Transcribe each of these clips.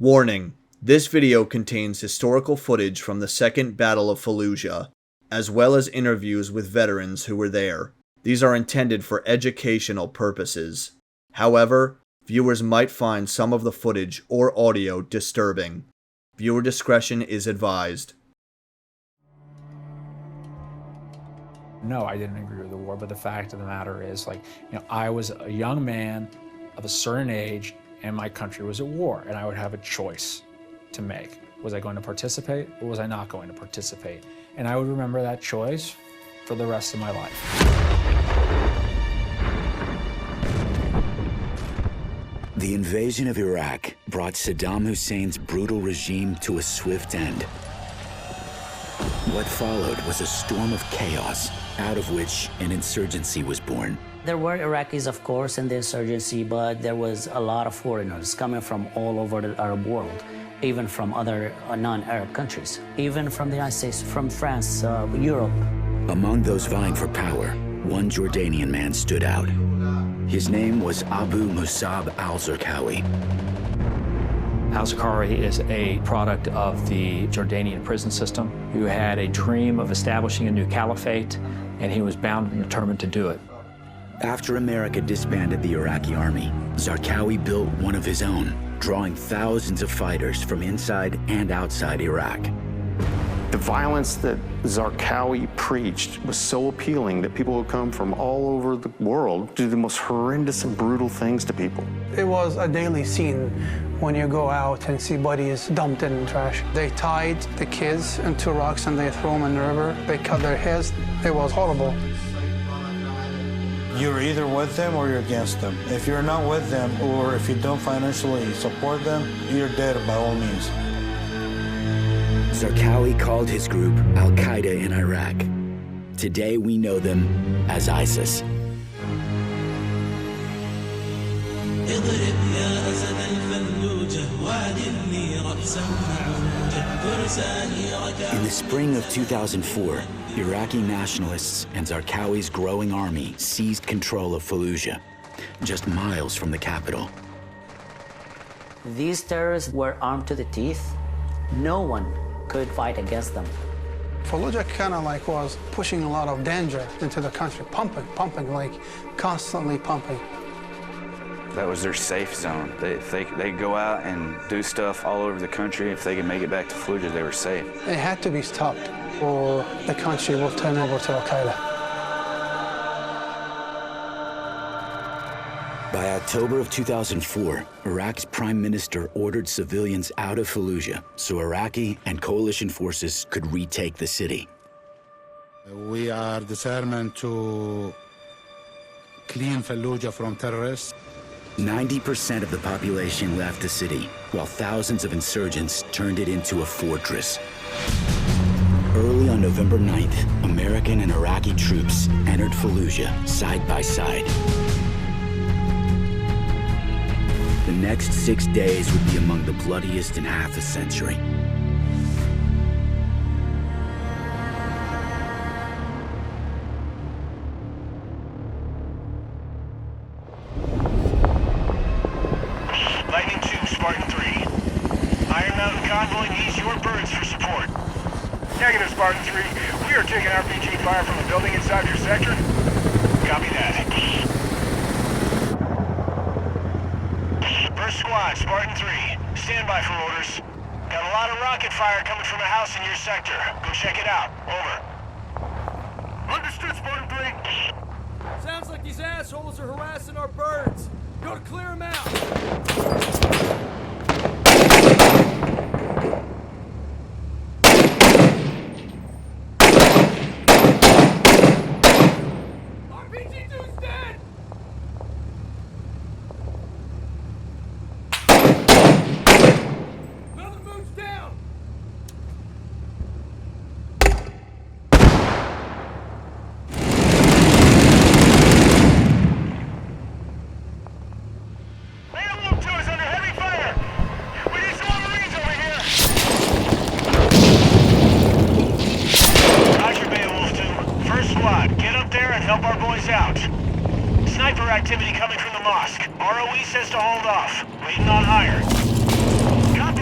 Warning: this video contains historical footage from the Second Battle of Fallujah, as well as interviews with veterans who were there. These are intended for educational purposes. However, viewers might find some of the footage or audio disturbing. Viewer discretion is advised. No, I didn't agree with the war, but the fact of the matter is, I was a young man of a certain age, and my country was at war, and I would have a choice to make. Was I going to participate, or was I not going to participate? And I would remember that choice for the rest of my life. The invasion of Iraq brought Saddam Hussein's brutal regime to a swift end. What followed was a storm of chaos, out of which an insurgency was born. There were Iraqis, of course, in the insurgency, but there was a lot of foreigners coming from all over the Arab world, even from other non-Arab countries, even from the United States, from France, Europe. Among those vying for power, one Jordanian man stood out. His name was Abu Musab al-Zarqawi. Al-Zarqawi is a product of the Jordanian prison system, who had a dream of establishing a new caliphate, and he was bound and determined to do it. After America disbanded the Iraqi army, Zarqawi built one of his own, drawing thousands of fighters from inside and outside Iraq. The violence that Zarqawi preached was so appealing that people would come from all over the world do the most horrendous and brutal things to people. It was a daily scene when you go out and see bodies dumped in trash. They tied the kids into rocks and they threw them in the river. They cut their heads. It was horrible. You're either with them or you're against them. If you're not with them, or if you don't financially support them, you're dead by all means. Zarqawi called his group Al-Qaeda in Iraq. Today we know them as ISIS. In the spring of 2004, Iraqi nationalists and Zarqawi's growing army seized control of Fallujah, just miles from the capital. These terrorists were armed to the teeth. No one could fight against them. Fallujah kind of was pushing a lot of danger into the country, pumping, constantly pumping. That was their safe zone. They go out and do stuff all over the country. If they could make it back to Fallujah, they were safe. It had to be stopped, or the country will turn over to Al-Qaeda. By October of 2004, Iraq's prime minister ordered civilians out of Fallujah so Iraqi and coalition forces could retake the city. We are determined to clean Fallujah from terrorists. 90% of the population left the city, while thousands of insurgents turned it into a fortress. Early on November 9th, American and Iraqi troops entered Fallujah side by side. The next 6 days would be among the bloodiest in half a century. Lightning 2, Spartan 3. Iron Mountain Convoy needs your birds for support. Negative, Spartan 3. We are taking RPG fire from a building inside your sector. Copy that. First squad, Spartan 3. Stand by for orders. Got a lot of rocket fire coming from a house in your sector. Go check it out. Over. Understood, Spartan 3. Sounds like these assholes are harassing our birds. Go to clear them out. RPG-2's dead! Another moon's down! Help our boys out. Sniper activity coming from the mosque. ROE says to hold off. Waiting on higher. Copy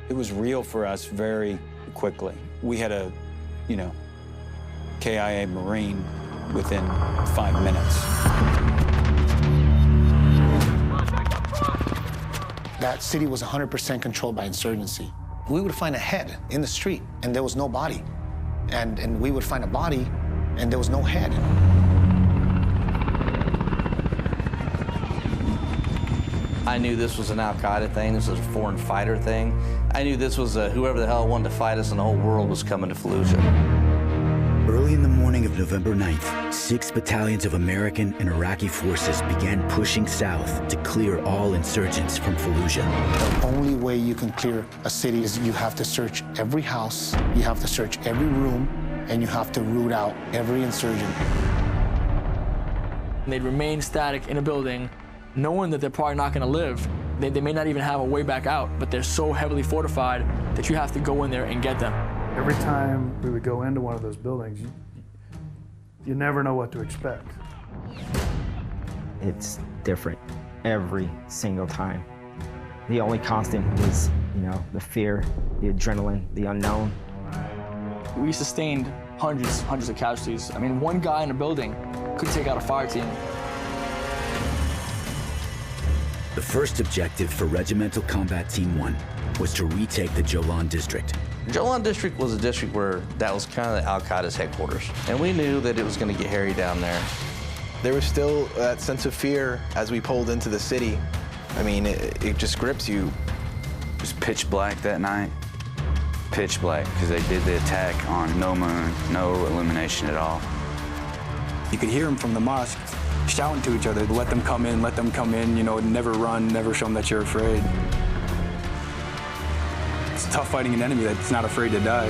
It was real for us very quickly. We had a, KIA Marine within 5 minutes. That city was 100% controlled by insurgency. We would find a head in the street, and there was no body. And we would find a body, and there was no head. I knew this was an al-Qaeda thing, this was a foreign fighter thing. I knew this was whoever the hell wanted to fight us in the whole world was coming to Fallujah. Early in the morning of November 9th, 6 battalions of American and Iraqi forces began pushing south to clear all insurgents from Fallujah. The only way you can clear a city is you have to search every house, you have to search every room, and you have to root out every insurgent. They'd remain static in a building, knowing that they're probably not going to live. They may not even have a way back out, but they're so heavily fortified that you have to go in there and get them. Every time we would go into one of those buildings, you never know what to expect. It's different every single time. The only constant was, the fear, the adrenaline, the unknown. We sustained hundreds of casualties. I mean, one guy in a building could take out a fire team. The first objective for Regimental Combat Team 1 was to retake the Jolan district. Jolan district was a district where that was kind of al-Qaeda's headquarters. And we knew that it was going to get hairy down there. There was still that sense of fear as we pulled into the city. I mean, it just grips you. It was pitch black that night. Pitch black, because they did the attack on no moon, no illumination at all. You could hear them from the mosque shouting to each other, let them come in, never run, never show them that you're afraid. It's tough fighting an enemy that's not afraid to die.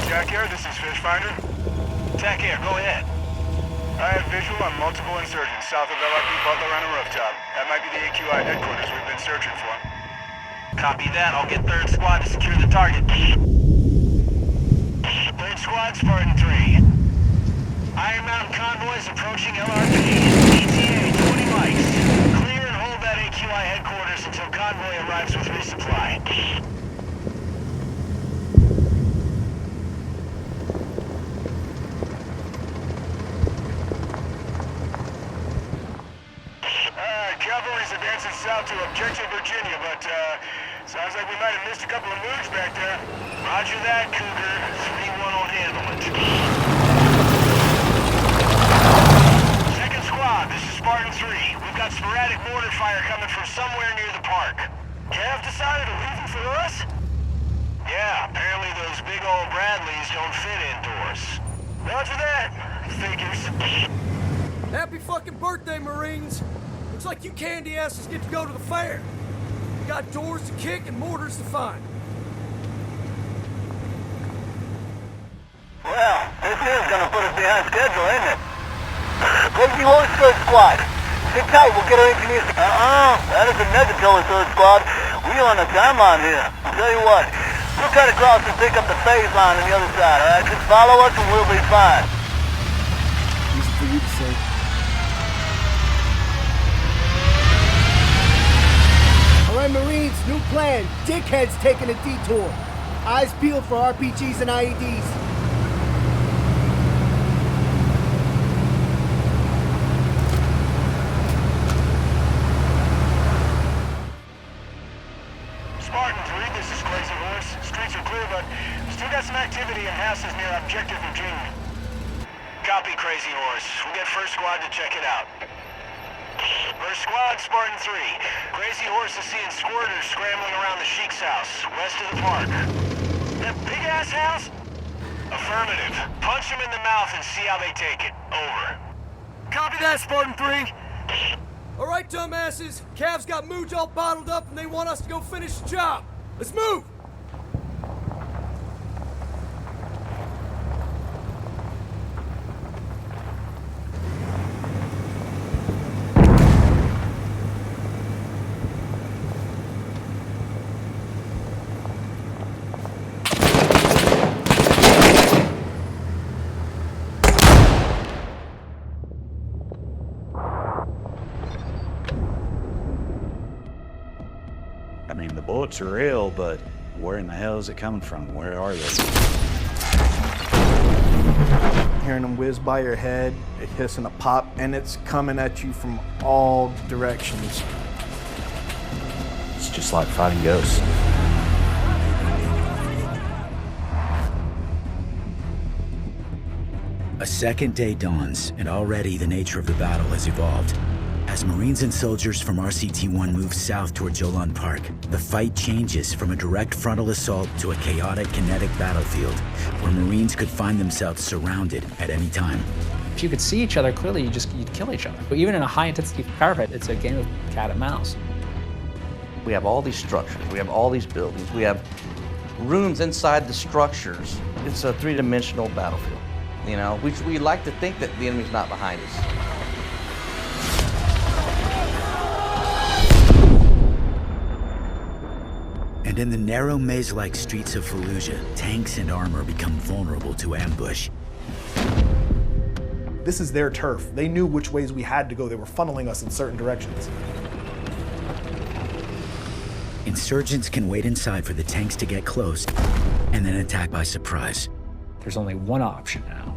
Jack Air, this is Fish Finder. Jack Air, go ahead. I have visual on multiple insurgents south of LRP Butler on a rooftop. That might be the AQI headquarters we've been searching for. Copy that. I'll get 3rd Squad to secure the target. 3rd Squad, Spartan 3. Iron Mountain convoys approaching LRP. ETA 20 mics. Clear and hold that AQI headquarters until convoy arrives with resupply. Cavalry's advancing south to Objective Virginia, but sounds like we might have missed a couple of moves back there. Roger that, Cougar. 3-1 will handle it. Second Squad, this is Spartan 3. We've got sporadic mortar fire coming from somewhere near the park. Cav decided to leave them for us? Yeah, apparently those big old Bradleys don't fit indoors. Roger that. Figures. Happy fucking birthday, Marines! Looks like you candy asses get to go to the fair. You got doors to kick and mortars to find. Well, this is gonna put us behind schedule, isn't it? Crazy Horse 3rd Squad. Sit tight, we'll get our engineers. That is a negatory 3rd Squad. We on the timeline here. I'll tell you what, we'll cut across and pick up the phase line on the other side, alright? Just follow us and we'll be fine. Easy for you to say. All right, Marines, new plan. Dickhead's taking a detour. Eyes peeled for RPGs and IEDs. Spartan 3, this is Crazy Horse. Streets are clear, but still got some activity in houses near Objective Virginia. Copy, Crazy Horse. We'll get 1st Squad to check it out. 1st Squad, Spartan 3. Crazy Horse is seeing squirters scrambling around the Sheik's house, west of the park. That big-ass house? Affirmative. Punch them in the mouth and see how they take it. Over. Copy that, Spartan 3. All right, dumbasses. Cav's got Mooj all bottled up and they want us to go finish the job. Let's move! bullets are real, but where in the hell is it coming from? Where are they? Hearing them whiz by your head, it hiss and a pop, and it's coming at you from all directions. It's just like fighting ghosts. A second day dawns, and already the nature of the battle has evolved. As Marines and soldiers from RCT-1 move south towards Jolan Park, the fight changes from a direct frontal assault to a chaotic kinetic battlefield, where Marines could find themselves surrounded at any time. If you could see each other clearly, you'd kill each other. But even in a high-intensity firefight, it's a game of cat and mouse. We have all these structures, we have all these buildings, we have rooms inside the structures. It's a three-dimensional battlefield. You know, we like to think that the enemy's not behind us. And in the narrow maze-like streets of Fallujah, tanks and armor become vulnerable to ambush. This is their turf. They knew which ways we had to go. They were funneling us in certain directions. Insurgents can wait inside for the tanks to get close and then attack by surprise. There's only one option now,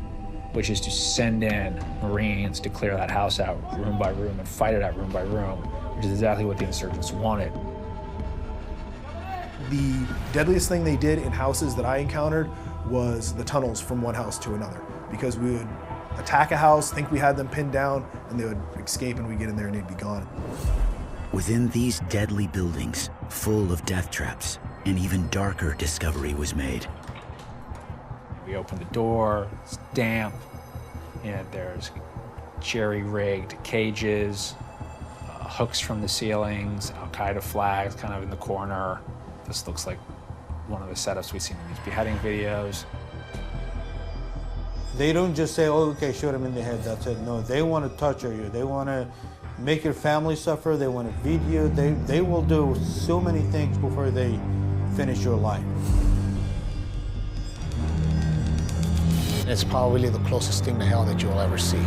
which is to send in Marines to clear that house out room by room and fight it out room by room, which is exactly what the insurgents wanted. The deadliest thing they did in houses that I encountered was the tunnels from one house to another, because we would attack a house, think we had them pinned down, and they would escape and we'd get in there and they'd be gone. Within these deadly buildings, full of death traps, an even darker discovery was made. We open the door, it's damp, and there's jerry-rigged cages, hooks from the ceilings, al-Qaeda flags kind of in the corner. This looks like one of the setups we've seen in these beheading videos. They don't just say, oh, okay, shoot him in the head, that's it. No, they want to torture you. They want to make your family suffer. They want to beat you. They will do so many things before they finish your life. It's probably the closest thing to hell that you'll ever see.